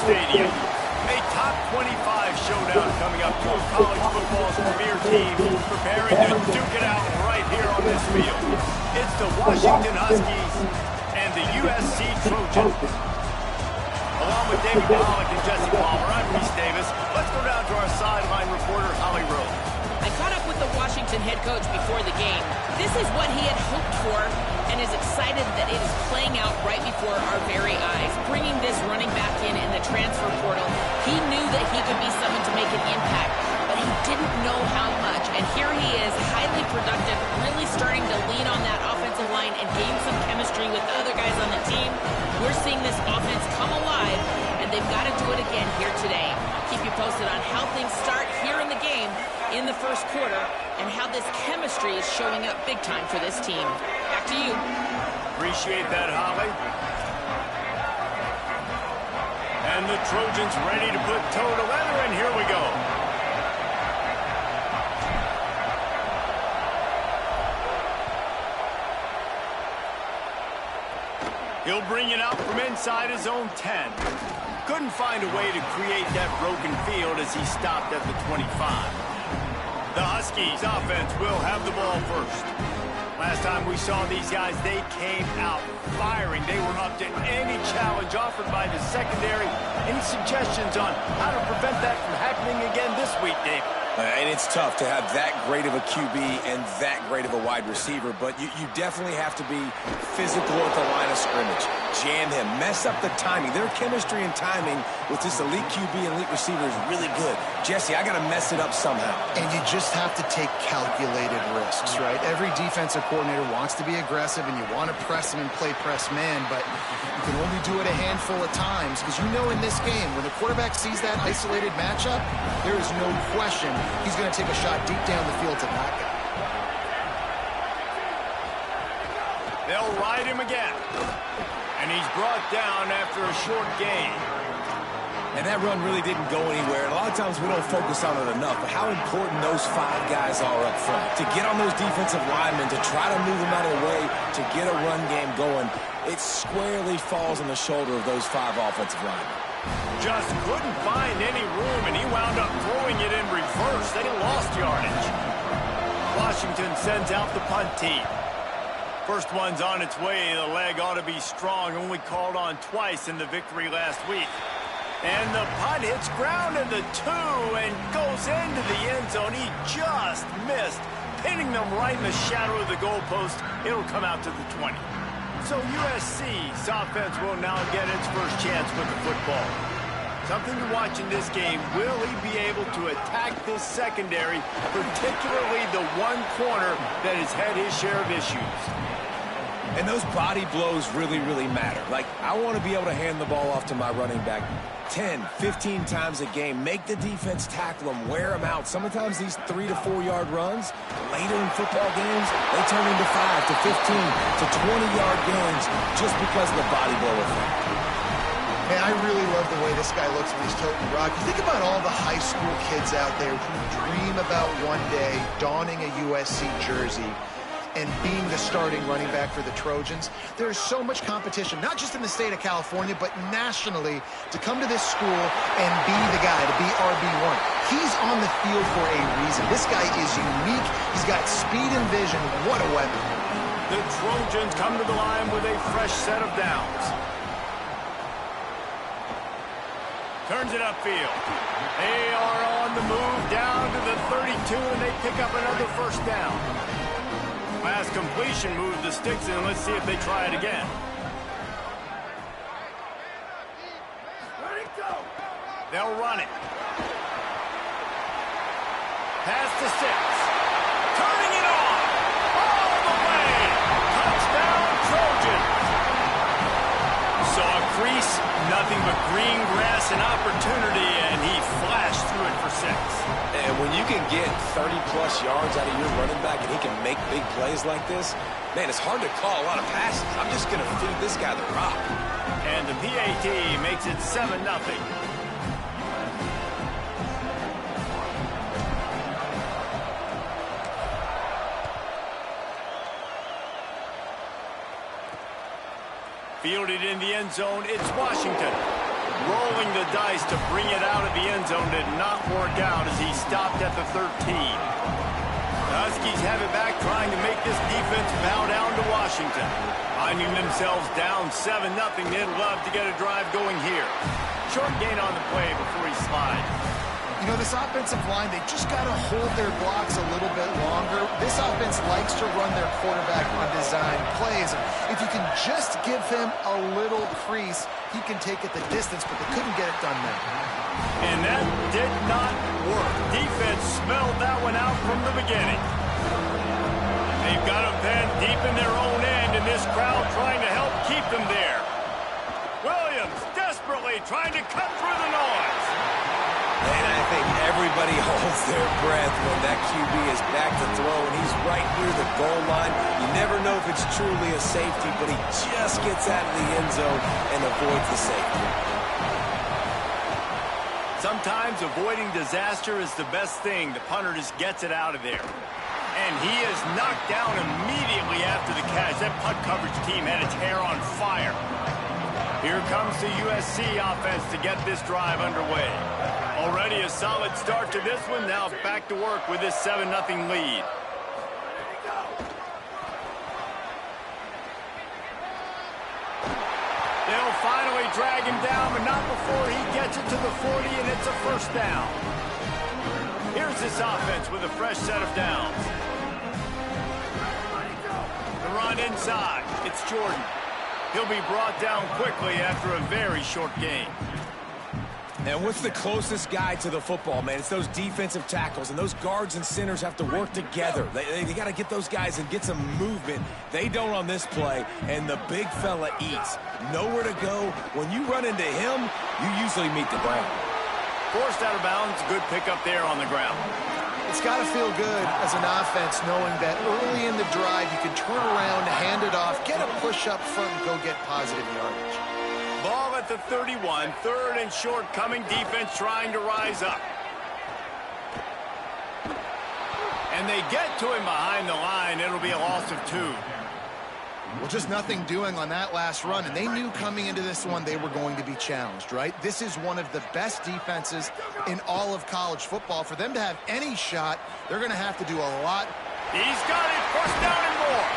Stadium. A top 25 showdown coming up. Two of college football's premier teams preparing to duke it out right here on this field. It's the Washington Huskies and the USC Trojans. Along with David Pollock and Jesse Palmer, I'm Reese Davis. Let's go down to our sideline reporter, Holly Rowe. I caught up with the Washington head coach before the game. This is what he had hoped for and is excited that it is playing out right before our very eyes. Bringing this running back in the transfer portal, he knew that he could be someone to make an impact, but he didn't know how much. And here he is, highly productive, really starting to lean on that offensive line and gain some chemistry with the other guys on the team. We're seeing this offense come alive, and they've got to do it again here today. Keep you posted on how things start here in the game in the first quarter and how this chemistry is showing up big time for this team. Back to you. Appreciate that, Holly. And the Trojans ready to put toe to leather, and here we go. He'll bring it out from inside his own 10. Couldn't find a way to create that broken field as he stopped at the 25. The Huskies offense will have the ball first. Last time we saw these guys, they came out firing. They were up to any challenge offered by the secondary. Any suggestions on how to prevent that from happening again this week, Dave? And it's tough to have that great of a QB and that great of a wide receiver, but you definitely have to be physical at the line of scrimmage. Jam him, mess up the timing. Their chemistry and timing with this elite QB and elite receiver is really good. Jesse, I got to mess it up somehow. And you just have to take calculated risks, right? Every defensive coordinator wants to be aggressive, and you want to press him and play press man, but you can only do it a handful of times because you know in this game, when the quarterback sees that isolated matchup, there is no question he's going to take a shot deep down the field to that guy. They'll ride him again. And he's brought down after a short gain. And that run really didn't go anywhere. And a lot of times we don't focus on it enough, but how important those 5 guys are up front. To get on those defensive linemen, to try to move them out of the way, to get a run game going, it squarely falls on the shoulder of those 5 offensive linemen. Just couldn't find any room, and he wound up throwing it in reverse. They lost yardage. Washington sends out the punt team. First one's on its way. The leg ought to be strong. Only called on twice in the victory last week. And the punt hits ground in the 2 and goes into the end zone. He just missed, pinning them right in the shadow of the goalpost. It'll come out to the 20. So USC's offense will now get its first chance with the football. Something to watch in this game. Will he be able to attack this secondary, particularly the one corner that has had his share of issues? And those body blows really, really matter. Like, I want to be able to hand the ball off to my running back 10, 15 times a game. Make the defense tackle them, wear them out. Sometimes these 3 to 4 yard runs, later in football games, they turn into 5 to 15 to 20-yard gains just because of the body blow effect. Man, I really love the way this guy looks when he's toting the rock. You think about all the high school kids out there who dream about one day donning a USC jersey and being the starting running back for the Trojans. There is so much competition, not just in the state of California, but nationally, to come to this school and be the guy, to be RB1. He's on the field for a reason. This guy is unique. He's got speed and vision. What a weapon. The Trojans come to the line with a fresh set of downs. Turns it upfield. They are on the move down to the 32, and they pick up another first down. Last completion moved the sticks in. Let's see if they try it again. They'll run it. Pass to 6. Turning it on. All the way. Touchdown, Trojans. Saw a crease, nothing but green grass and opportunity, and he flashed through it for 6. And when you can get 30-plus yards out of your running back and he can make big plays like this, man, it's hard to call a lot of passes. I'm just going to feed this guy the rock. And the PAT makes it 7-0. Fielded in the end zone, it's Washington. Rolling the dice to bring it out of the end zone did not work out as he stopped at the 13. The Huskies have it back, trying to make this defense bow down to Washington. Finding themselves down 7-0, they'd love to get a drive going here. Short gain on the play before he slides. You know, this offensive line, they just got to hold their blocks a little bit longer. This offense likes to run their quarterback on design plays. And if you can just give him a little crease, he can take it the distance, but they couldn't get it done there. And that did not work. Defense smelled that one out from the beginning. They've got them pinned deep in their own end, and this crowd trying to help keep them there. Williams desperately trying to cut through the noise. And I think everybody holds their breath when that QB is back to throw, and he's right near the goal line. You never know if it's truly a safety, but he just gets out of the end zone and avoids the safety. Sometimes avoiding disaster is the best thing. The punter just gets it out of there. And he is knocked down immediately after the catch. That punt coverage team had its hair on fire. Here comes the USC offense to get this drive underway. Already a solid start to this one. Now back to work with this 7-0 lead. They'll finally drag him down, but not before he gets it to the 40, and it's a first down. Here's this offense with a fresh set of downs. The run inside. It's Jordan. He'll be brought down quickly after a very short gain. And what's the closest guy to the football, man? It's those defensive tackles, and those guards and centers have to work together. They got to get those guys and get some movement. They don't on this play, and the big fella eats. Nowhere to go. When you run into him, you usually meet the ground. Forced out of bounds, good pickup there on the ground. It's got to feel good as an offense knowing that early in the drive you can turn around, hand it off, get a push up front, and go get positive yardage. Ball at the 31, third and short coming, defense trying to rise up. And they get to him behind the line. It'll be a loss of 2. Well, just nothing doing on that last run, and they knew coming into this one they were going to be challenged, right? This is one of the best defenses in all of college football. For them to have any shot, they're going to have to do a lot. He's got it, first down and more.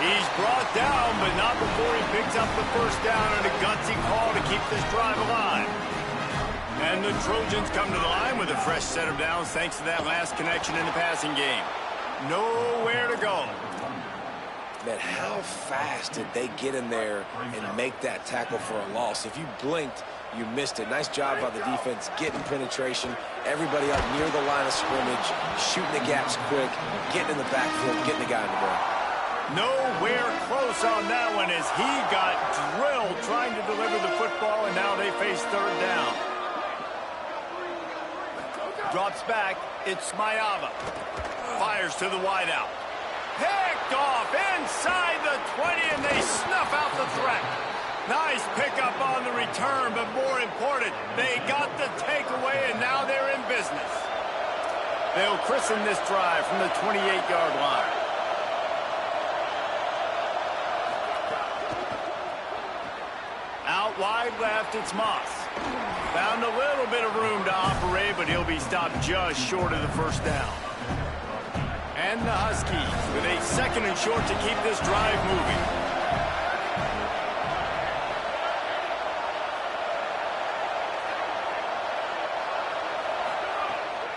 He's brought down, but not before he picks up the first down and a gutsy call to keep this drive alive. And the Trojans come to the line with a fresh set of downs thanks to that last connection in the passing game. Nowhere to go. Man, how fast did they get in there and make that tackle for a loss? If you blinked, you missed it. Nice job by the defense getting penetration. Everybody up near the line of scrimmage, shooting the gaps quick, getting in the backfield, getting the guy in the ball. Nowhere close on that one as he got drilled trying to deliver the football, and now they face third down. Drops back. It's Mayava. Fires to the wideout. Picked off inside the 20, and they snuff out the threat. Nice pickup on the return, but more important, they got the takeaway, and now they're in business. They'll christen this drive from the 28-yard line. Out wide left, it's Moss. Found a little bit of room to operate, but he'll be stopped just short of the first down. And the Huskies with a second and short to keep this drive moving.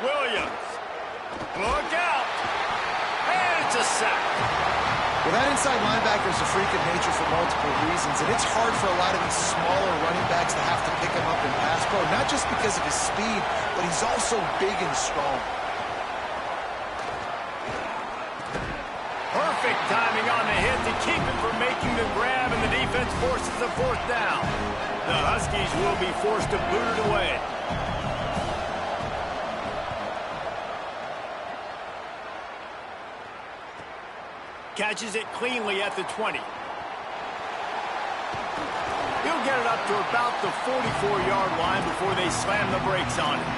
Williams. Look out. And it's a sack. Well, that inside linebacker is a freak of nature for multiple reasons, and it's hard for a lot of these smaller running backs to have to pick him up in pass pro, not just because of his speed, but he's also big and strong. Perfect timing on the hit to keep him from making the grab, and the defense forces a fourth down. The Huskies will be forced to boot it away. Catches it cleanly at the 20. He'll get it up to about the 44-yard line before they slam the brakes on it.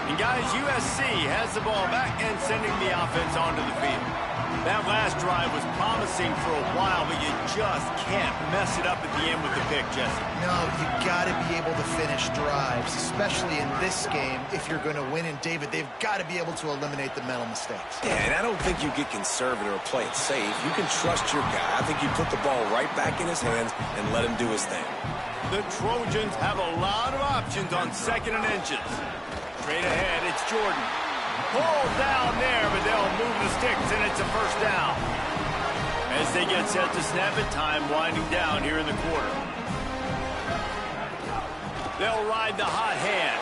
And guys, USC has the ball back and sending the offense onto the field. That last drive was promising for a while, but you just can't mess it up at the end with the pick, Jesse. No, you got to be able to finish drives, especially in this game. If you're going to win, and David, they've got to be able to eliminate the mental mistakes. Yeah, and I don't think you get conservative or play it safe. You can trust your guy. I think you put the ball right back in his hands and let him do his thing. The Trojans have a lot of options on 2nd and inches. Straight ahead, it's Jordan. Pulled down there, but they'll move the sticks, and it's a first down. As they get set to snap it, time winding down here in the quarter. They'll ride the hot hand.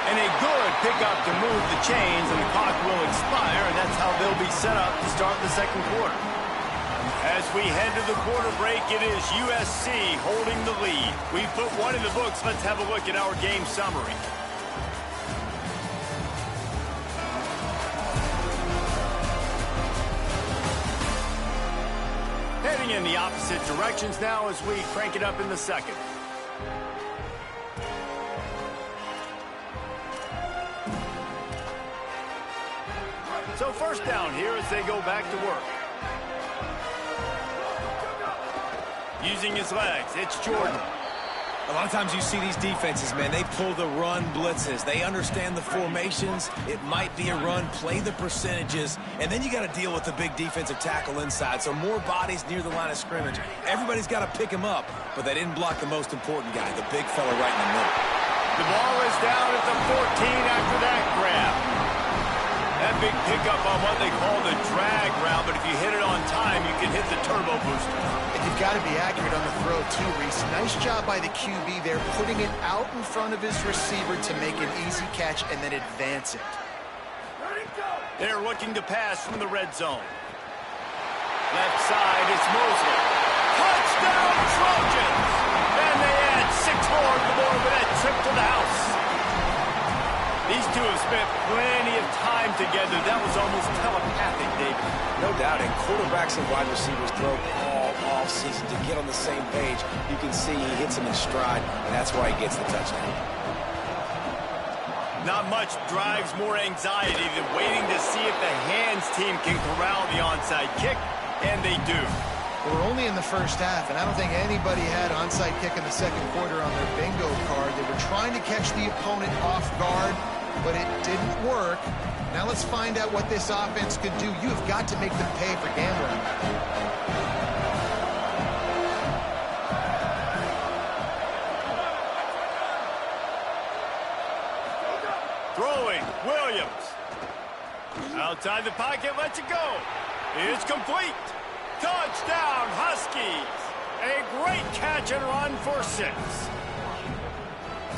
And a good pickup to move the chains, and the clock will expire, and that's how they'll be set up to start the second quarter. As we head to the quarter break, it is USC holding the lead. We put one in the books. Let's have a look at our game summary. Heading in the opposite directions now as we crank it up in the second. So first down here as they go back to work. Using his legs, it's Jordan. A lot of times you see these defenses, man, they pull the run blitzes. They understand the formations. It might be a run, play the percentages, and then you got to deal with the big defensive tackle inside. So more bodies near the line of scrimmage. Everybody's got to pick him up, but they didn't block the most important guy, the big fella right in the middle. The ball is down at the 14 after that grab. That big pickup on what they call the drag route, but if you hit it on time, you can hit the turbo booster. And you've got to be accurate on the throw, too, Reese. Nice job by the QB there, putting it out in front of his receiver to make an easy catch and then advance it. They're looking to pass from the red zone. Left side, it's Mosley. Touchdown, Trojans! And they add 6 more to the board with that trip to the house. These two have spent plenty of time together. That was almost telepathic, David. No doubt, and quarterbacks and wide receivers throw all offseason to get on the same page. You can see he hits them in stride, and that's why he gets the touchdown. Not much drives more anxiety than waiting to see if the hands team can corral the onside kick, and they do. We're only in the first half, and I don't think anybody had onside kick in the second quarter on their bingo card. They were trying to catch the opponent off guard, but it didn't work. Now let's find out what this offense could do. You've got to make them pay for gambling. Throwing, Williams. Outside the pocket, lets it go. It's complete. Touchdown, Huskies. A great catch and run for 6.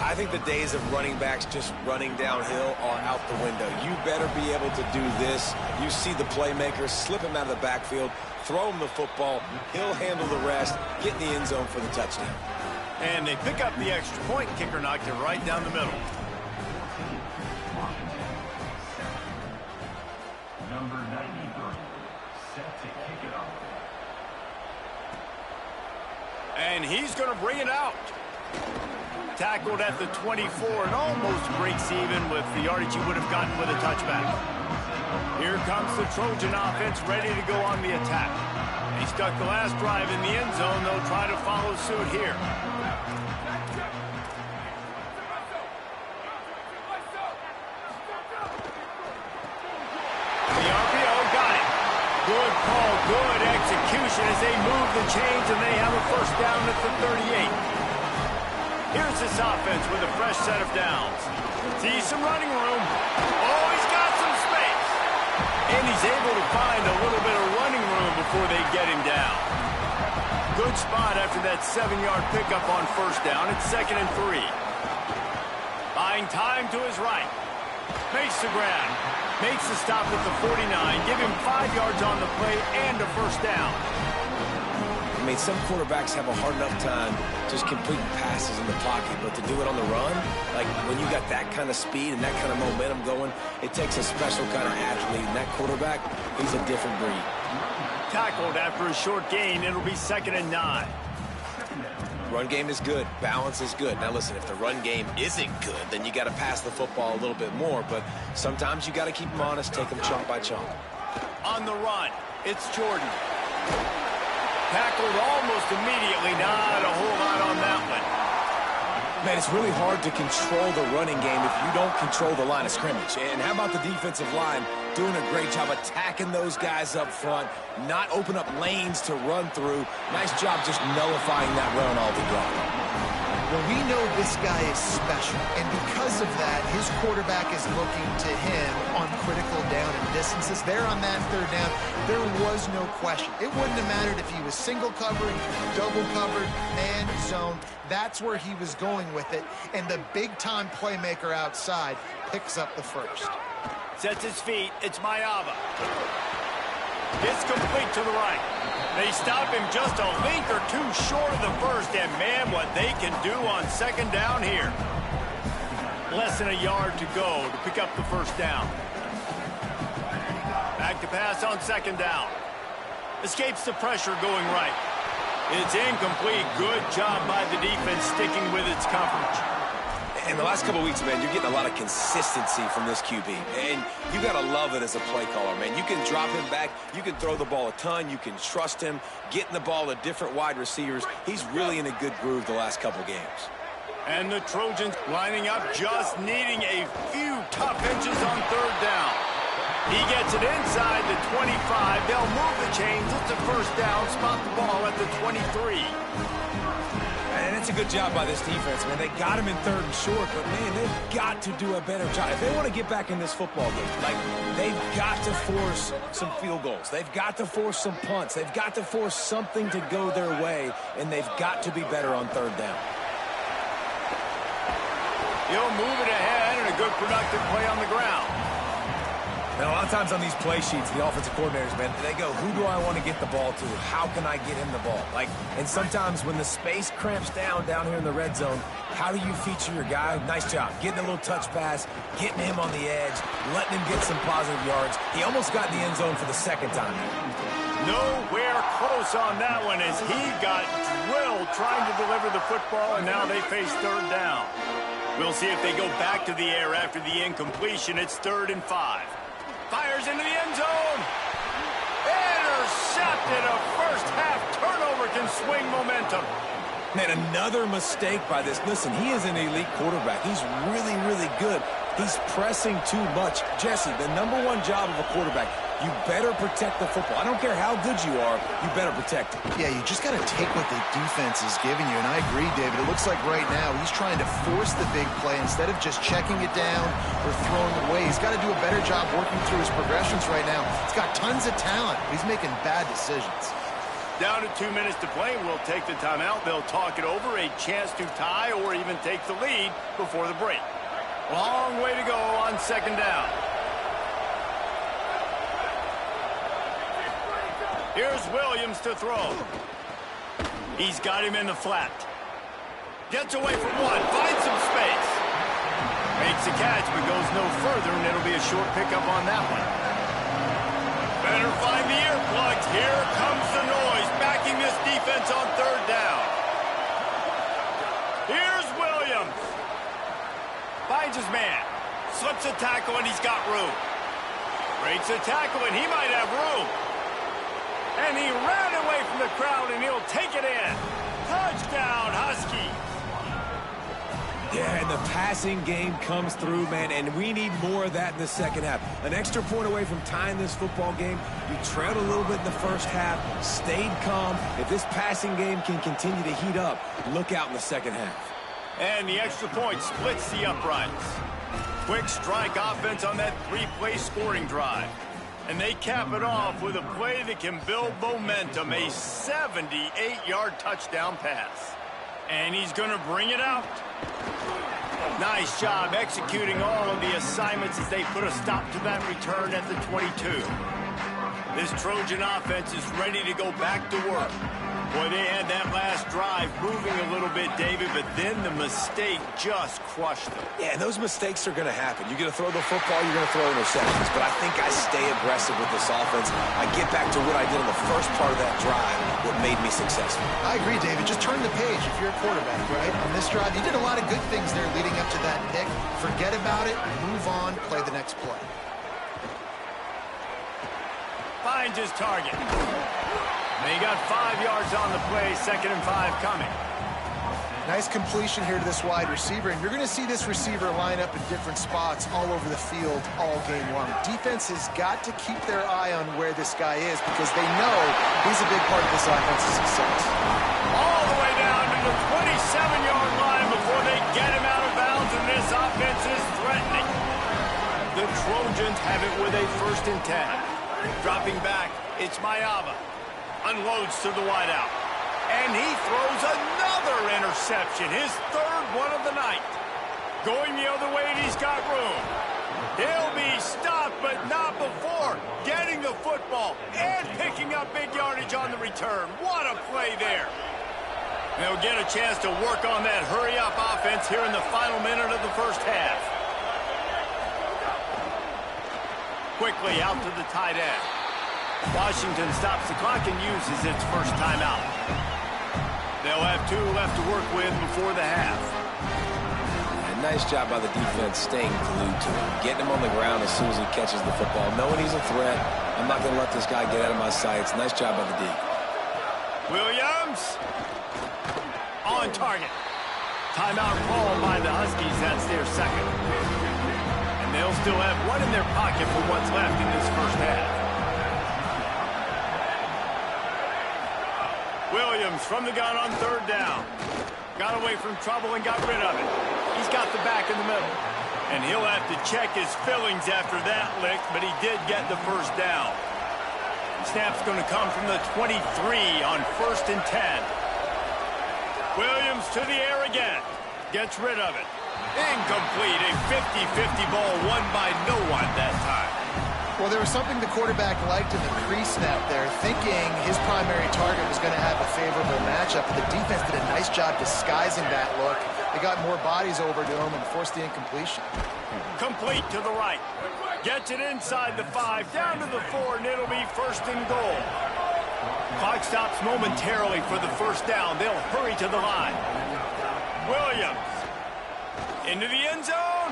I think the days of running backs just running downhill are out the window. You better be able to do this. You see the playmaker, slip him out of the backfield, throw him the football. He'll handle the rest, get in the end zone for the touchdown. And they pick up the extra point. Kicker knocked it right down the middle. Number 93, set to kick it off. And he's going to bring it out. Tackled at the 24 and almost breaks even with the yardage he would have gotten with a touchback. Here comes the Trojan offense ready to go on the attack. He stuck the last drive in the end zone. They'll try to follow suit here. The RPO got it. Good call, good execution as they move the chains and they have a first down at the 38. Here's this offense with a fresh set of downs. See some running room. Oh, he's got some space. And he's able to find a little bit of running room before they get him down. Good spot after that 7-yard pickup on first down. It's 2nd and 3. Buying time to his right. Makes the ground. Makes the stop at the 49. Give him 5 yards on the play and a first down. I mean, some quarterbacks have a hard enough time just completing passes in the pocket, but to do it on the run, like when you got that kind of speed and that kind of momentum going, it takes a special kind of athlete, and that quarterback, he's a different breed. Tackled after a short gain, it'll be 2nd and 9. Run game is good. Balance is good. Now, listen, if the run game isn't good, then you got to pass the football a little bit more, but sometimes you got to keep them honest, take them chunk by chunk. On the run, it's Jordan. Tackled almost immediately. Not a whole lot on that one. Man, it's really hard to control the running game if you don't control the line of scrimmage. And how about the defensive line doing a great job attacking those guys up front, not open up lanes to run through. Nice job just nullifying that run altogether. Well, we know this guy is special, and because of that, his quarterback is looking to him on critical down and distances. There on that third down, there was no question. It wouldn't have mattered if he was single covered, double covered, man, zone. That's where he was going with it, and the big-time playmaker outside picks up the first. Sets his feet. It's Mayava. It's complete to the right. They stop him just a link or two short of the first, and man, what they can do on second down here. Less than a yard to go to pick up the first down. Back to pass on second down. Escapes the pressure going right. It's incomplete. Good job by the defense sticking with its coverage. In the last couple of weeks, man, you're getting a lot of consistency from this QB. And you got to love it as a play caller, man. You can drop him back. You can throw the ball a ton. You can trust him, getting the ball to different wide receivers. He's really in a good groove the last couple games. And the Trojans lining up, just needing a few tough inches on third down. He gets it inside the 25. They'll move the chains. It's a first down. Spot the ball at the 23. And it's a good job by this defense, man. They got him in third and short, but, man, they've got to do a better job. If they want to get back in this football game, like, they've got to force some field goals. They've got to force some punts. They've got to force something to go their way, and they've got to be better on third down. He'll move it ahead, and a good productive play on the ground. Now, a lot of times on these play sheets, the offensive coordinators, man, they go, who do I want to get the ball to? How can I get him the ball? And sometimes when the space cramps down here in the red zone, how do you feature your guy? Nice job. Getting a little touch pass, getting him on the edge, letting him get some positive yards. He almost got in the end zone for the second time. Nowhere close on that one as he got drilled trying to deliver the football, and now they face third down. We'll see if they go back to the air after the incompletion. It's 3rd and 5. Fires into the end zone. Intercepted. A first-half turnover can swing momentum. Man, another mistake by this. Listen, he is an elite quarterback. He's really, really good. He's pressing too much. Jesse, the number one job of a quarterback, you better protect the football. I don't care how good you are, you better protect it. Yeah, you just got to take what the defense is giving you, and I agree, David. It looks like right now he's trying to force the big play instead of just checking it down or throwing it away. He's got to do a better job working through his progressions right now. He's got tons of talent. He's making bad decisions. Down to 2 minutes to play. We'll take the timeout. They'll talk it over. A chance to tie or even take the lead before the break. Long way to go on second down. Here's Williams to throw. He's got him in the flat. Gets away from one. Finds some space. Makes a catch, but goes no further, and it'll be a short pickup on that one. Better find the earplugs. Here comes the noise, backing this defense on third down. Here's Williams. Finds his man. Slips a tackle, and he's got room. Breaks a tackle, and he might have room. And he ran away from the crowd, and he'll take it in. Touchdown, Huskies. Yeah, and the passing game comes through, man, and we need more of that in the second half. An extra point away from tying this football game. You trailed a little bit in the first half, stayed calm. If this passing game can continue to heat up, look out in the second half. And the extra point splits the uprights. Quick strike offense on that 3-play scoring drive. And they cap it off with a play that can build momentum, a 78-yard touchdown pass. And he's going to bring it out. Nice job executing all of the assignments as they put a stop to that return at the 22. This Trojan offense is ready to go back to work. Boy, they had that last drive moving a little bit, David, but then the mistake just crushed them. Yeah, and those mistakes are going to happen. You're going to throw the football, you're going to throw interceptions. But I think I stay aggressive with this offense. I get back to what I did on the first part of that drive, what made me successful. I agree, David. Just turn the page if you're a quarterback, right? On this drive, you did a lot of good things there leading up to that pick. Forget about it, move on, play the next play. finds his target. And he got 5 yards on the play, 2nd and 5 coming. Nice completion here to this wide receiver, and you're going to see this receiver line up in different spots all over the field all game long. Defense has got to keep their eye on where this guy is because they know he's a big part of this offense's success. All the way down to the 27-yard line before they get him out of bounds, and this offense is threatening. The Trojans have it with a 1st and 10. Dropping back, it's Mayava. Unloads to the wideout. And he throws another interception, his 3rd one of the night. Going the other way, and he's got room. He'll be stopped, but not before getting the football and picking up big yardage on the return. What a play there. They'll get a chance to work on that hurry-up offense here in the final minute of the 1st half. Quickly out to the tight end. Washington stops the clock and uses its first timeout. They'll have 2 left to work with before the half. And nice job by the defense staying glued to him, getting him on the ground as soon as he catches the football, knowing he's a threat. I'm not going to let this guy get out of my sights. Nice job by the D. Williams on target. Timeout called by the Huskies. That's their 2nd. And they'll still have 1 in their pocket for what's left in this 1st half. Williams from the gun on 3rd down. Got away from trouble and got rid of it. He's got the back in the middle. And he'll have to check his fillings after that lick, but he did get the 1st down. Snap's going to come from the 23 on 1st and 10. Williams to the air again. Gets rid of it. Incomplete. A 50-50 ball won by no one that time. Well, there was something the quarterback liked in the pre-snap there, thinking his primary target was going to have a favorable matchup. But the defense did a nice job disguising that look. They got more bodies over to him and forced the incompletion. Complete to the right. Gets it inside the 5, down to the 4, and it'll be 1st and goal. Clock stops momentarily for the 1st down. They'll hurry to the line. Williams into the end zone.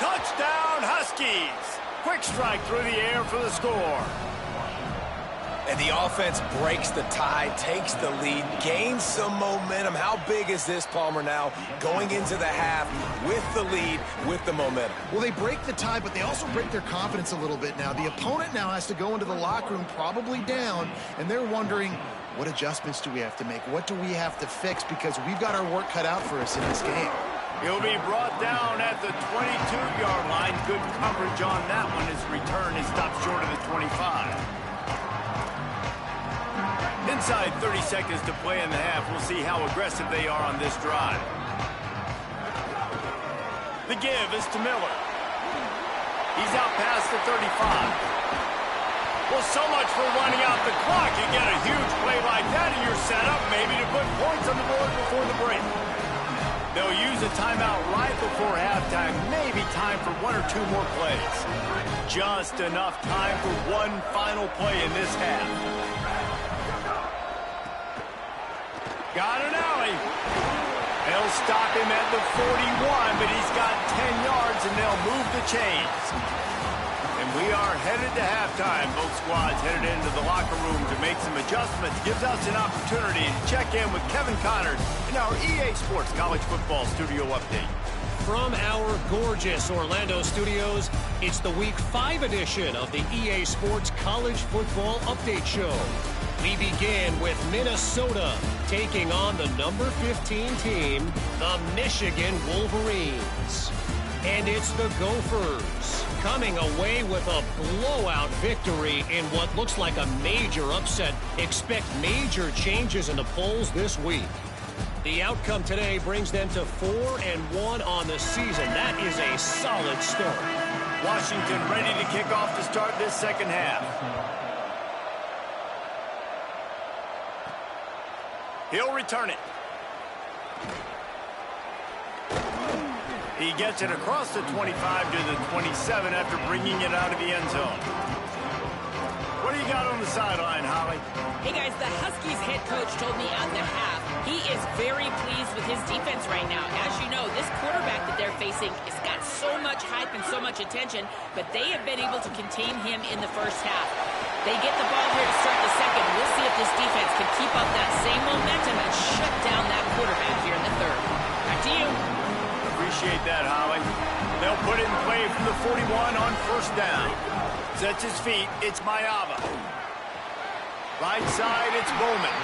Touchdown, Huskies. Quick strike through the air for the score. And the offense breaks the tie, takes the lead, gains some momentum. How big is this, Palmer, now going into the half with the lead, with the momentum? Well, they break the tie, but they also break their confidence a little bit now. The opponent now has to go into the locker room probably down, and they're wondering, what adjustments do we have to make? What do we have to fix? Because we've got our work cut out for us in this game. He'll be brought down at the 22-yard line. Good coverage on that one. His return is stopped short of the 25. Inside 30 seconds to play in the half. We'll see how aggressive they are on this drive. The give is to Miller. He's out past the 35. Well, so much for running out the clock. You get a huge play like that in your setup, maybe to put points on the board before the break. They'll use a timeout right before halftime. Maybe time for 1 or 2 more plays. Just enough time for one final play in this half. Got an alley. They'll stop him at the 41, but he's got 10 yards, and they'll move the chains. And we are headed to halftime. Both squads headed into the locker room to make some adjustments. Gives us an opportunity to check in with Kevin Connors in our EA Sports College Football Studio Update. From our gorgeous Orlando studios, it's the Week 5 edition of the EA Sports College Football Update Show. We begin with Minnesota taking on the number 15 team, the Michigan Wolverines. And it's the Gophers coming away with a blowout victory in what looks like a major upset. Expect major changes in the polls this week. The outcome today brings them to 4-1 on the season. That is a solid start. Washington ready to kick off to start this second half. He'll return it. He gets it across the 25 to the 27 after bringing it out of the end zone. What do you got on the sideline, Holly? Hey, guys, the Huskies head coach told me at the half he is very pleased with his defense right now. As you know, this quarterback that they're facing has got so much hype and so much attention, but they have been able to contain him in the first half. They get the ball here to start the second. We'll see if this defense can keep up that same momentum and shut down that quarterback here in the third. Back to you. Appreciate that, Holly. They'll put it in play from the 41 on first down. Sets his feet. It's Mayava. Right side, it's Bowman.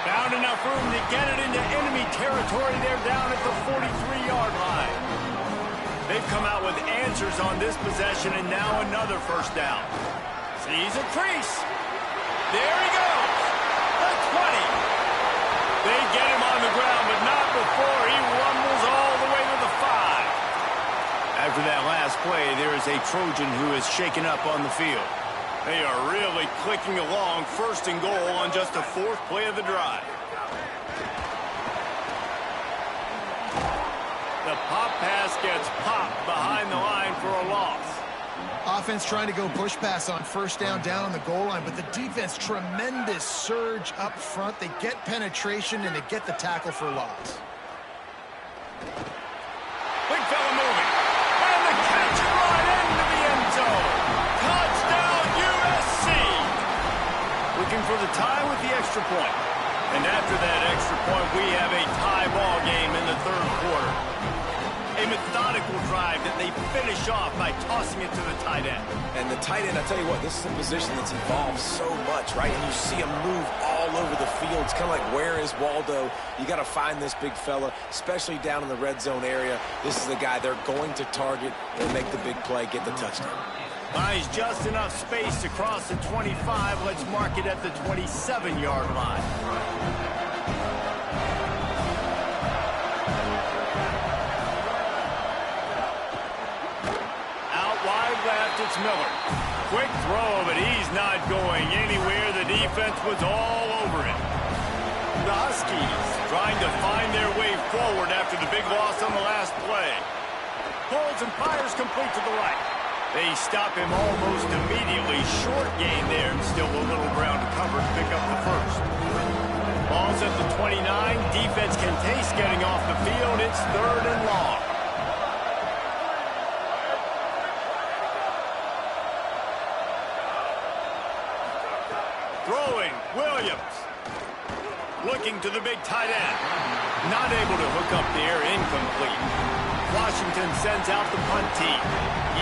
Found enough room to get it into enemy territory. They're down at the 43-yard line. They've come out with answers on this possession, and now another first down. Sees a crease. There he goes. The 20. They get him on the ground, but not before he rumbles all the way to the 5. After that last play, there is a Trojan who is shaken up on the field. They are really clicking along, first and goal on just the 4th play of the drive. The pop pass gets popped behind the line for a loss. Offense trying to go push pass on first down on the goal line, but the defense, tremendous surge up front. They get penetration and they get the tackle for loss. Big fella moving. And the catch right into the end zone. Touchdown USC. Looking for the tie with the extra point. And after that extra point, we have a tie ball game in the third quarter. A methodical drive that they finish off by tossing it to the tight end. And the tight end, I tell you what, this is a position that's evolved so much, right? And you see him move all over the field. It's kind of like, where is Waldo? You got to find this big fella, especially down in the red zone area. This is the guy they're going to target and make the big play, get the touchdown. Buys just enough space to cross the 25. Let's mark it at the 27-yard line. It's Miller. Quick throw, but he's not going anywhere. The defense was all over it. The Huskies trying to find their way forward after the big loss on the last play. Pulls and fires complete to the right. They stop him almost immediately. Short gain there, and still a little ground to cover to pick up the first. Ball's at the 29. Defense can taste getting off the field. It's 3rd and long. Throwing, Williams. Looking to the big tight end. Not able to hook up there, incomplete. Washington sends out the punt team.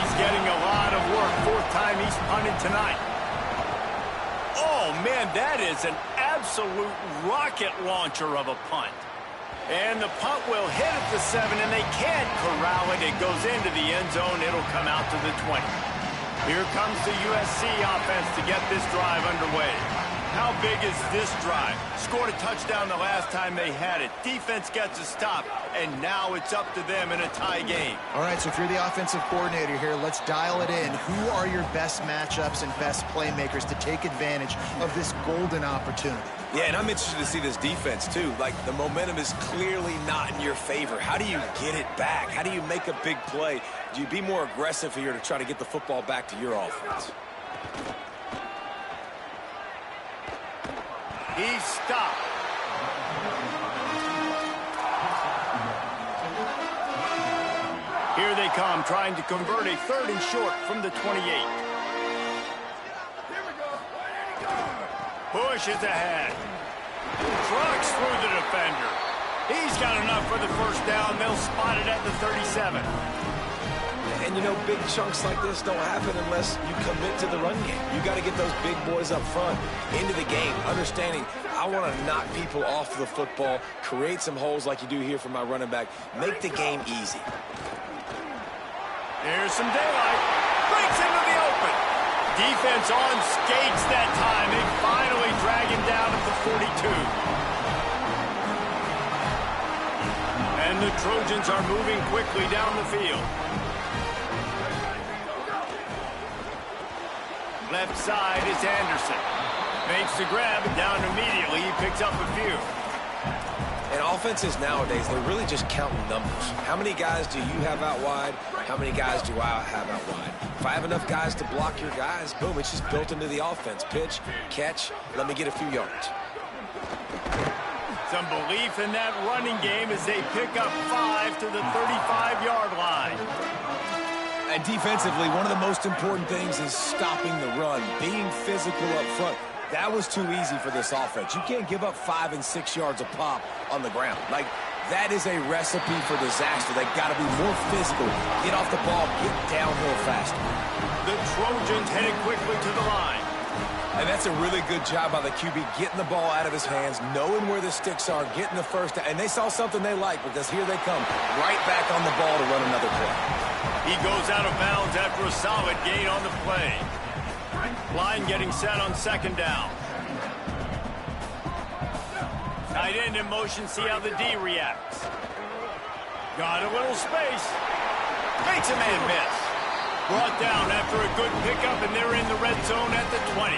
He's getting a lot of work. 4th time he's punted tonight. Oh, man, that is an absolute rocket launcher of a punt. And the punt will hit at the 7, and they can't corral it. It goes into the end zone. It'll come out to the 20. Here comes the USC offense to get this drive underway. How big is this drive? Scored a touchdown the last time they had it. Defense gets a stop, and now it's up to them in a tie game. All right, so if you're the offensive coordinator here, let's dial it in. Who are your best matchups and best playmakers to take advantage of this golden opportunity? Yeah, and I'm interested to see this defense, too. Like, the momentum is clearly not in your favor. How do you get it back? How do you make a big play? Do you be more aggressive here to try to get the football back to your offense? He's stopped. Here they come, trying to convert a 3rd and short from the 28. Pushes ahead. Trucks through the defender. He's got enough for the first down. They'll spot it at the 37. And, you know, big chunks like this don't happen unless you commit to the run game. You got to get those big boys up front into the game, understanding I want to knock people off the football, create some holes like you do here for my running back, make the game easy. Here's some daylight. Breaks into the open. Defense on skates that time. They finally drag him down at the 42. And the Trojans are moving quickly down the field. Left side is Anderson. Makes the grab, and down immediately. He picks up a few. And offenses nowadays, they're really just counting numbers. How many guys do you have out wide? How many guys do I have out wide? If I have enough guys to block your guys, boom, it's just built into the offense. Pitch, catch, let me get a few yards. Some belief in that running game as they pick up 5 to the 35-yard line. A and defensively, one of the most important things is stopping the run, being physical up front. That was too easy for this offense. You can't give up 5 and 6 yards a pop on the ground. Like, that is a recipe for disaster. They've got to be more physical, get off the ball, get downhill faster. The Trojans headed quickly to the line. And that's a really good job by the QB, getting the ball out of his hands, knowing where the sticks are, getting the first down. And they saw something they like, because here they come, right back on the ball to run another play. He goes out of bounds after a solid gain on the play. Line getting set on second down. Tight end in motion, see how the D reacts. Got a little space. Makes a man miss. Brought down after a good pickup, and they're in the red zone at the 20.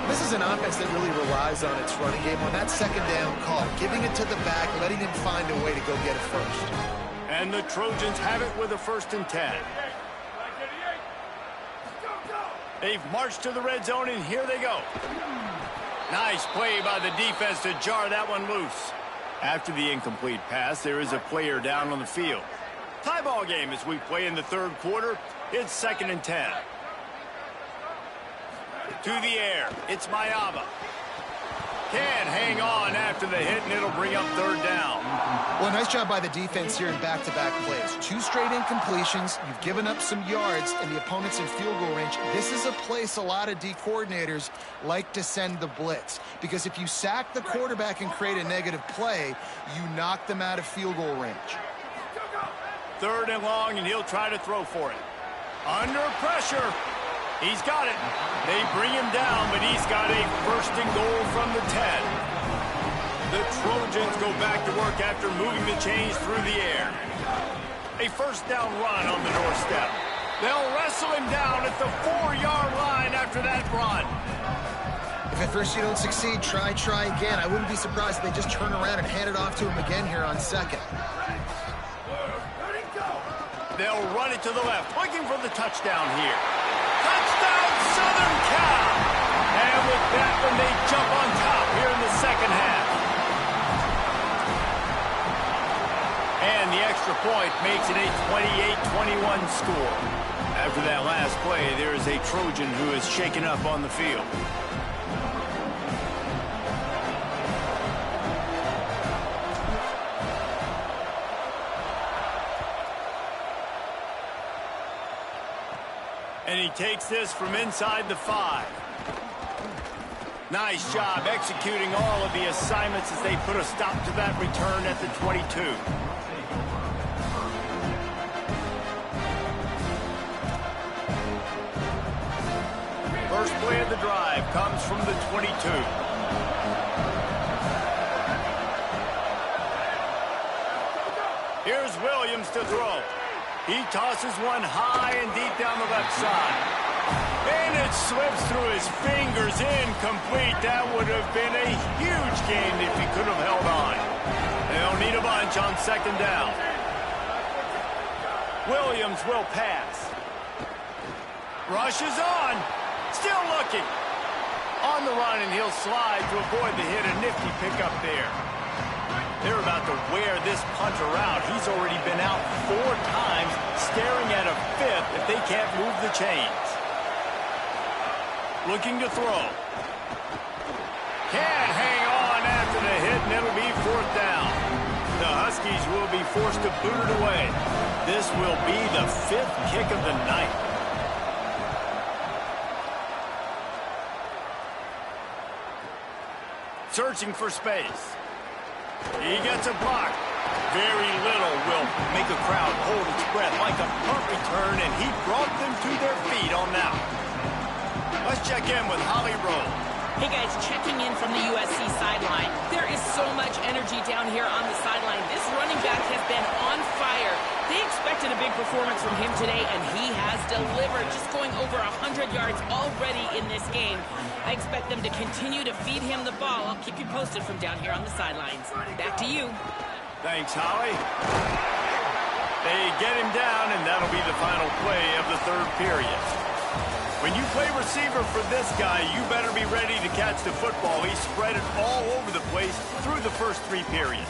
This is an offense that really relies on its running game. On that second down call, giving it to the back, letting him find a way to go get it first. And the Trojans have it with a 1st and 10. They've marched to the red zone, and here they go. Nice play by the defense to jar that one loose. After the incomplete pass, there is a player down on the field. Tie ball game as we play in the 3rd quarter. It's 2nd and 10. To the air. It's Mayava. Can't hang on after the hit, and it'll bring up 3rd down. Well, nice job by the defense here in back-to-back plays. 2 straight incompletions. You've given up some yards, and the opponent's in field goal range. This is a place a lot of D coordinators like to send the blitz, because if you sack the quarterback and create a negative play, you knock them out of field goal range. 3rd and long, and he'll try to throw for it. Under pressure. He's got it. They bring him down, but he's got a 1st and goal from the 10. The Trojans go back to work after moving the chains through the air. A 1st down run on the doorstep. They'll wrestle him down at the 4-yard line after that run. If at first you don't succeed, try again. I wouldn't be surprised if they just turn around and hand it off to him again here on 2nd. They'll run it to the left, looking for the touchdown here. Touchdown, Southern Cal! And with that one, they jump on top here in the 2nd half. And the extra point makes it a 28-21 score. After that last play, there is a Trojan who is shaken up on the field. And he takes this from inside the 5. Nice job executing all of the assignments as they put a stop to that return at the 22. First play of the drive comes from the 22. Here's Williams to throw. He tosses one high and deep down the left side. And it slips through his fingers, incomplete. That would have been a huge gain if he could have held on. They'll need a bunch on 2nd down. Williams will pass. Rushes on. Still looking. On the run, and he'll slide to avoid the hit. A nifty pickup there. They're about to wear this punter out. He's already been out 4 times, staring at a 5th if they can't move the chains. Looking to throw. Can't hang on after the hit, and it'll be 4th down. The Huskies will be forced to boot it away. This will be the 5th kick of the night. Searching for space. He gets a block. Very little will make a crowd hold its breath like a punt return, and he brought them to their feet on that one. Let's check in with Holly Rowe. Hey guys, checking in from the USC sideline. There is so much energy down here on the sideline. This running back has been on fire. They expected a big performance from him today, and he has delivered, just going over 100 yards already in this game. I expect them to continue to feed him the ball. I'll keep you posted from down here on the sidelines. Back to you. Thanks, Holly. They get him down, and that'll be the final play of the 3rd period. When you play receiver for this guy, you better be ready to catch the football. He spread it all over the place through the first 3 periods.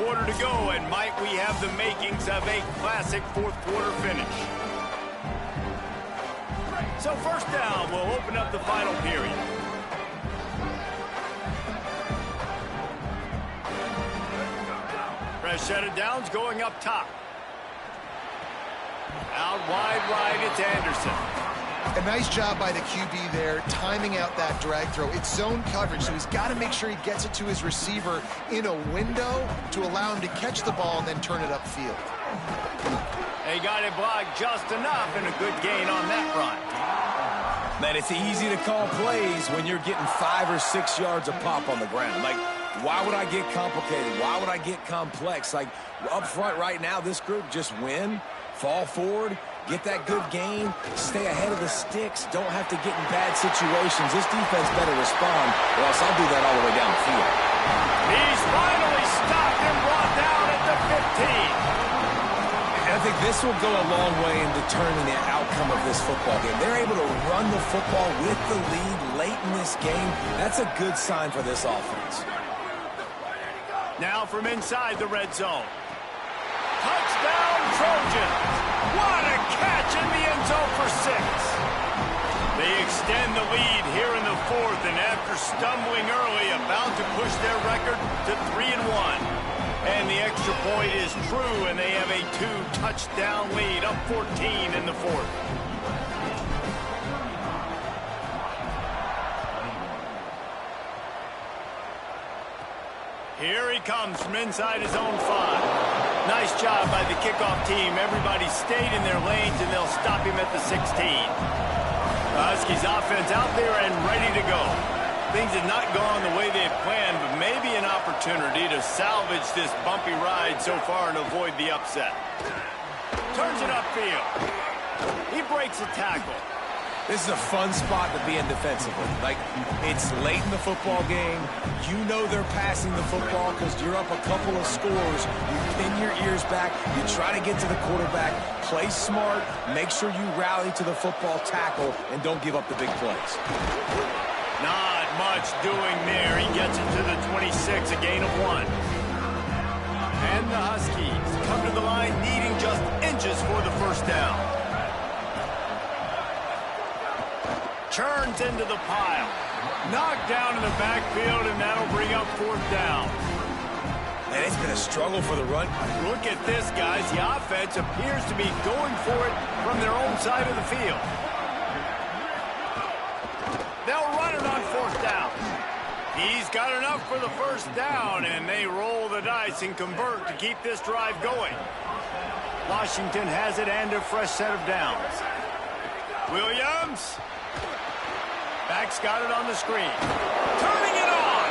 quarter to go, and might we have the makings of a classic fourth quarter finish. So first down will open up the final period. Fresh set of downs going up top. Out wide right, it's Anderson. A nice job by the QB there, timing out that drag throw. It's zone coverage, so he's got to make sure he gets it to his receiver in a window to allow him to catch the ball and then turn it upfield. They got it blocked just enough, and a good gain on that run. Man, it's easy to call plays when you're getting 5 or 6 yards a pop on the ground. Like, why would I get complicated? Why would I get complex? Like, up front right now, this group just win, fall forward, get that good gain, stay ahead of the sticks, don't have to get in bad situations. This defense better respond, or else I'll do that all the way down the field. He's finally stopped and brought down at the 15. And I think this will go a long way in determining the outcome of this football game. They're able to run the football with the lead late in this game. That's a good sign for this offense. Now from inside the red zone. Touchdown, Trojans. What a catch in the end zone for 6. They extend the lead here in the fourth, and after stumbling early, about to push their record to 3-1. And the extra point is true, and they have a 2-touchdown lead, up 14 in the fourth. Here he comes from inside his own 5. Nice job by the kickoff team. Everybody stayed in their lanes, and they'll stop him at the 16. The Huskies offense out there and ready to go. Things have not gone the way they had planned, but maybe an opportunity to salvage this bumpy ride so far and avoid the upset. Turns it upfield. He breaks a tackle. This is a fun spot to be in defensively. Like, it's late in the football game. You know they're passing the football because you're up a couple of scores. You pin your ears back. You try to get to the quarterback. Play smart. Make sure you rally to the football tackle and don't give up the big plays. Not much doing there. He gets it to the 26, a gain of 1. And the Huskies come to the line needing just inches for the first down. Churns into the pile. Knocked down in the backfield, and that'll bring up 4th down. Man, it's been a struggle for the run. Look at this, guys. The offense appears to be going for it from their own side of the field. They'll run it on 4th down. He's got enough for the first down, and they roll the dice and convert to keep this drive going. Washington has it and a fresh set of downs. Williams. Back's got it on the screen. Turning it on.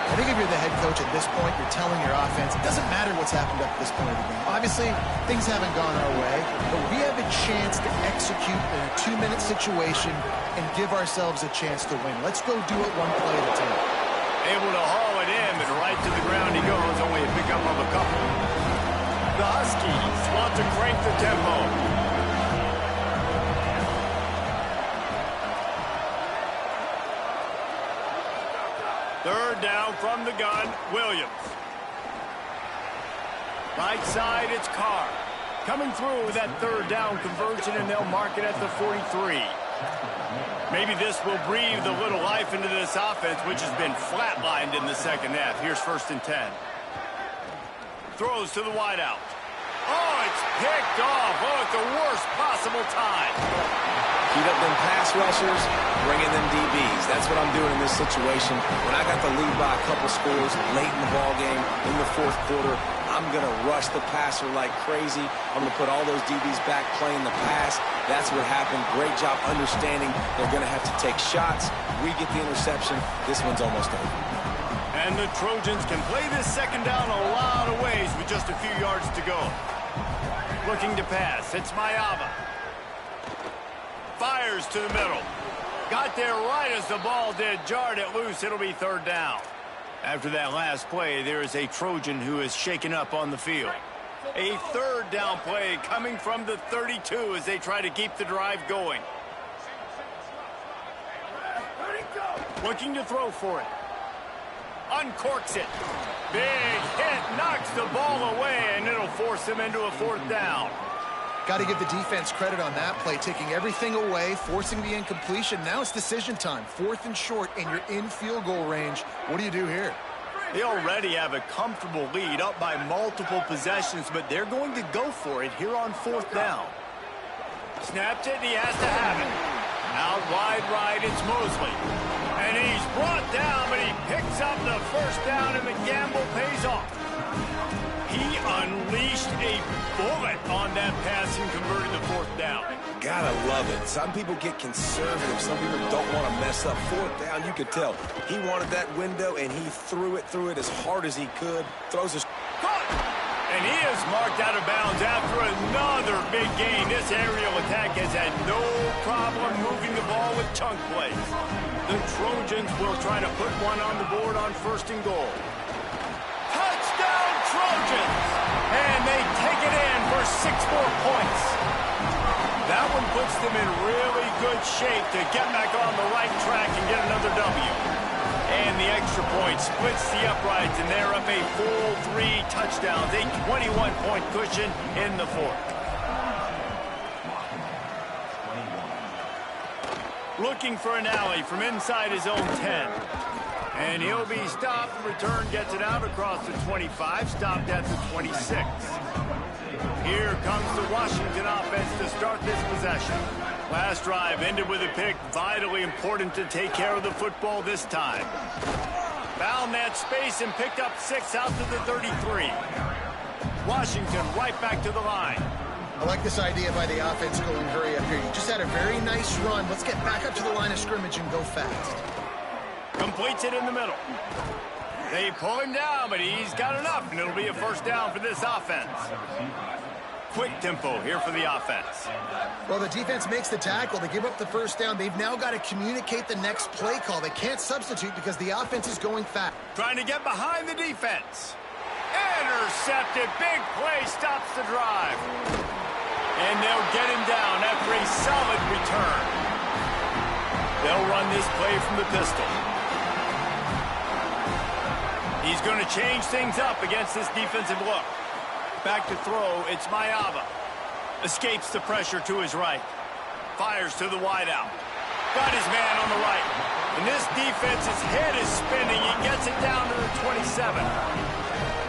I think if you're the head coach at this point, you're telling your offense, it doesn't matter what's happened up to this point of the game. Obviously, things haven't gone our way, but we have a chance to execute in a 2-minute situation and give ourselves a chance to win. Let's go do it one play at a time. Able to haul it in, but right to the ground he goes, only a pickup of a couple. The Huskies want to crank the tempo. Third down from the gun, Williams. Right side, it's Carr. Coming through with that third down conversion, and they'll mark it at the 43. Maybe this will breathe a little life into this offense, which has been flatlined in the second half. Here's 1st and 10. Throws to the wideout. Oh, it's picked off. Oh, at the worst possible time. Keep up them pass rushers, bring in them DBs. That's what I'm doing in this situation. When I got the lead by a couple scores late in the ball game, in the 4th quarter, I'm going to rush the passer like crazy. I'm going to put all those DBs back playing the pass. That's what happened. Great job understanding they're going to have to take shots. We get the interception. This one's almost over. And the Trojans can play this second down a lot of ways with just a few yards to go. Looking to pass. It's Mayava. Fires to the middle. Got there right as the ball did. Jarred it loose. It'll be 3rd down. After that last play, there is a Trojan who is shaken up on the field. A 3rd down play coming from the 32 as they try to keep the drive going. Looking to throw for it. uncorks it. Big hit, knocks the ball away, and it'll force him into a 4th down. Got to give the defense credit on that play, taking everything away, forcing the incompletion. Now it's decision time. 4th and short, and you're in field goal range. What do you do here? They already have a comfortable lead, up by multiple possessions, but they're going to go for it here on 4th down. Snapped it, and he has to have it. Out wide right, it's Mosley. And he's brought down, but he picks up the 1st down, and the gamble pays off. He unleashed a bullet on that pass and converted the 4th down. Gotta love it. Some people get conservative. Some people don't want to mess up. 4th down, you could tell. He wanted that window, and he threw it as hard as he could. Throws his... And he is marked out of bounds after another big gain. This aerial attack has had no problem moving the ball with chunk plays. The Trojans will try to put one on the board on 1st and goal. Touchdown Trojans! And they take it in for 6 more points. That one puts them in really good shape to get back on the right track and get another W. And the extra point splits the uprights, and they're up a full 3 touchdowns, a 21-point cushion in the 4th. Looking for an alley from inside his own 10. And he'll be stopped. Return gets it out across the 25, stopped at the 26. Here comes the Washington offense to start this possession. Last drive ended with a pick. Vitally important to take care of the football this time. Found that space and picked up 6 out to the 33. Washington right back to the line. I like this idea by the offense going hurry up here. You just had a very nice run. Let's get back up to the line of scrimmage and go fast. Completes it in the middle. They pull him down, but he's got enough, and it'll be a 1st down for this offense. Quick tempo here for the offense. Well, the defense makes the tackle. They give up the 1st down. They've now got to communicate the next play call. They can't substitute because the offense is going fast. Trying to get behind the defense. Intercepted. Big play stops the drive. And they'll get him down after a solid return. They'll run this play from the pistol. He's going to change things up against this defensive look. Back to throw, it's Mayava. Escapes the pressure to his right. Fires to the wideout. Got his man on the right. And this defense's head is spinning. He gets it down to the 27.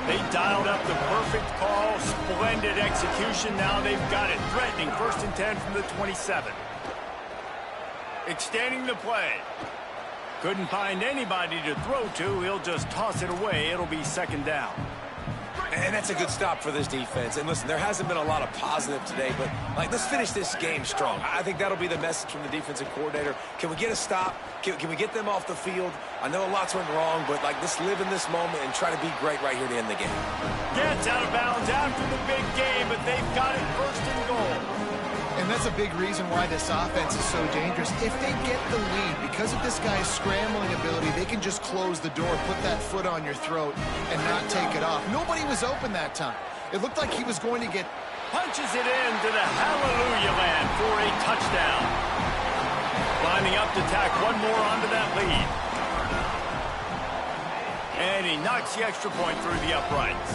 They dialed up the perfect call. Splendid execution. Now they've got it. Threatening 1st and 10 from the 27. Extending the play. Couldn't find anybody to throw to. He'll just toss it away. It'll be 2nd down. And that's a good stop for this defense. And listen, there hasn't been a lot of positive today, but let's finish this game strong. I think that'll be the message from the defensive coordinator. Can we get a stop? Can we get them off the field? I know a lot's went wrong, but let's live in this moment and try to be great right here to end the game. Gets out of bounds after the big game, but they've got it 1st and goal. And that's a big reason why this offense is so dangerous. If they get the lead, because of this guy's scrambling ability, they can just close the door, put that foot on your throat, and not take it off. Nobody was open that time. It looked like he was going to get... Punches it into the hallelujah land for a touchdown. Lining up to tack one more onto that lead. And he knocks the extra point through the uprights.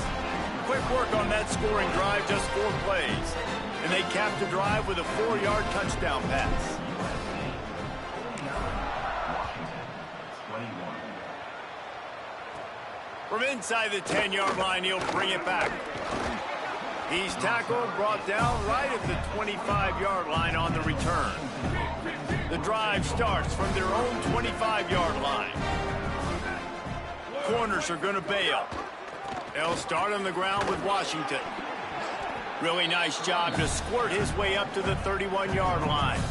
Quick work on that scoring drive, just 4 plays. And they capped the drive with a 4-yard touchdown pass. From inside the 10-yard line, he'll bring it back. He's tackled, brought down right at the 25-yard line on the return. The drive starts from their own 25-yard line. Corners are going to bail. They'll start on the ground with Washington. Really nice job to squirt his way up to the 31-yard line.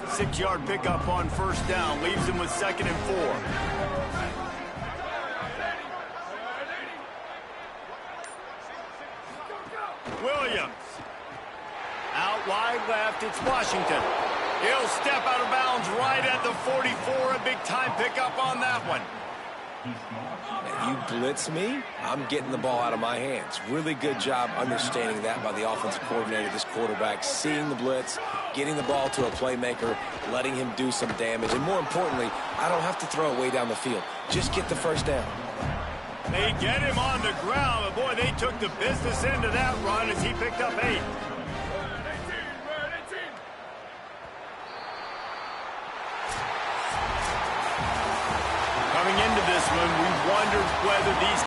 6-yard pickup on 1st down leaves him with 2nd and 4. Williams. Out wide left, it's Washington. He'll step out of bounds right at the 44. A big-time pickup on that one. And you blitz me, I'm getting the ball out of my hands. Really good job understanding that by the offensive coordinator, this quarterback, seeing the blitz, getting the ball to a playmaker, letting him do some damage. And more importantly, I don't have to throw it way down the field. Just get the first down. They get him on the ground, but boy, they took the business end of that run as he picked up 8.